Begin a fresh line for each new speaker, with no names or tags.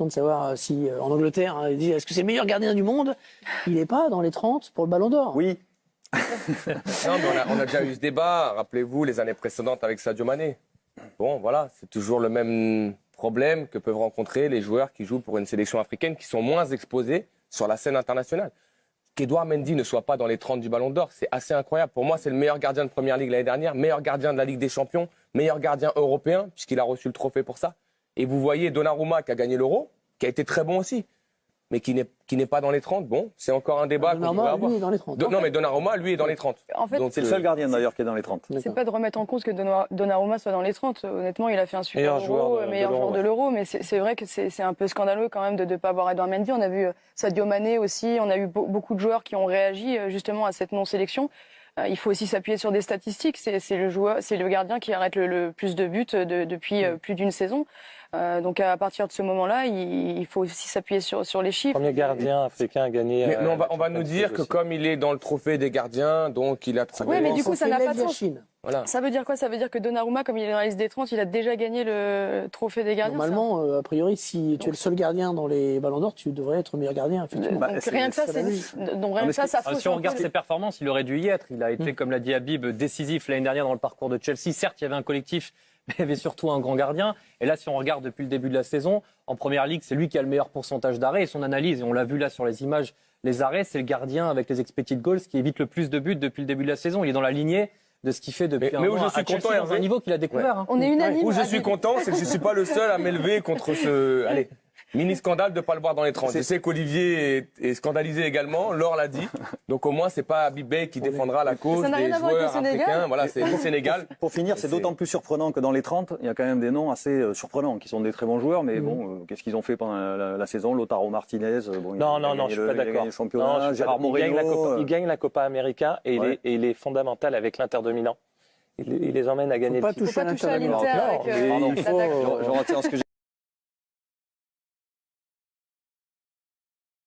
de savoir si en Angleterre, hein, ils disent est-ce que c'est le meilleur gardien du monde? Il n'est pas dans les 30 pour le Ballon d'Or.
Oui.
Non, mais on a déjà eu ce débat, rappelez-vous, les années précédentes avec Sadio Mané. Bon, voilà, c'est toujours le même problème que peuvent rencontrer les joueurs qui jouent pour une sélection africaine qui sont moins exposés sur la scène internationale. Qu'Edouard Mendy ne soit pas dans les 30 du Ballon d'Or, c'est assez incroyable. Pour moi, c'est le meilleur gardien de Première Ligue l'année dernière, meilleur gardien de la Ligue des Champions, meilleur gardien européen, puisqu'il a reçu le trophée pour ça. Et vous voyez Donnarumma qui a gagné l'Euro, qui a été très bon aussi, mais qui n'est pas dans les 30. Bon, c'est encore un débat qu'on pourrait avoir.
Lui, est dans les 30.
Non, mais Donnarumma, lui, est dans les 30.
En fait,
Donc,
C'est le seul gardien d'ailleurs qui est dans les 30.
c'est pas de remettre en cause que Donnarumma soit dans les 30. Honnêtement, il a fait un super
Meilleur joueur
meilleur joueur de l'Euro, mais c'est vrai que c'est un peu scandaleux quand même de ne pas avoir Edouard Mendy. On a vu Sadio Mané aussi, on a eu beaucoup de joueurs qui ont réagi justement à cette non-sélection. Il faut aussi s'appuyer sur des statistiques. C'est le gardien qui arrête le plus de buts depuis plus d'une saison. Donc à partir de ce moment-là, il faut aussi s'appuyer sur les chiffres.
Premier gardien africain à gagner.
Mais on va nous dire que comme il est dans le trophée des gardiens, donc il a trouvé...
Oui, mais du coup, ça n'a pas de sens.
Voilà.
Ça veut dire quoi? Ça veut dire que Donnarumma, comme il est dans la liste des 30, il a déjà gagné le trophée des gardiens.
Normalement, a priori, si tu es le seul gardien dans les Ballons d'Or, tu devrais être meilleur gardien, effectivement.
Donc rien que ça, ça fausse.
Si on regarde ses performances, il aurait dû y être. Il a été, comme l'a dit Habib, décisif l'année dernière dans le parcours de Chelsea. Certes, il y avait un collectif, mais il y avait surtout un grand gardien. Et là, si on regarde depuis le début de la saison, en Première Ligue, c'est lui qui a le meilleur pourcentage d'arrêts. Et son analyse, et on l'a vu là sur les images, les arrêts, c'est le gardien avec les expected goals qui évite le plus de buts depuis le début de la saison. Il est dans la lignée de ce qu'il fait depuis un
où
an
je suis
à Chelsea,
content,
dans un niveau qu'il a découvert.
On est unanime.
Où je suis content, c'est que je ne suis pas le seul à m'élever contre ce... Allez, mini-scandale de ne pas le voir dans les 30. Je sais qu'Olivier est scandalisé également, Laure l'a dit. Donc au moins, ce n'est pas Habib Beye qui défendra la cause
Ça n'a
des
rien à voir avec
joueurs
le Sénégal.
africains. Voilà, c'est le Sénégal.
Pour finir, c'est d'autant plus surprenant que dans les 30, il y a quand même des noms assez surprenants, qui sont des très bons joueurs, mais bon, qu'est-ce qu'ils ont fait pendant la saison? Lautaro Martinez, bon,
Non, je suis pas d'accord.
Gérard Moreno.
Il gagne la Copa América et il est fondamental avec l'Inter de Milan. Il les emmène à gagner
Faut pas
le titre.
toucher à
Faut pas toucher à
l'Inter.
l'Inter avec
Pardon,
l'attaque.
je retiens ce que j'ai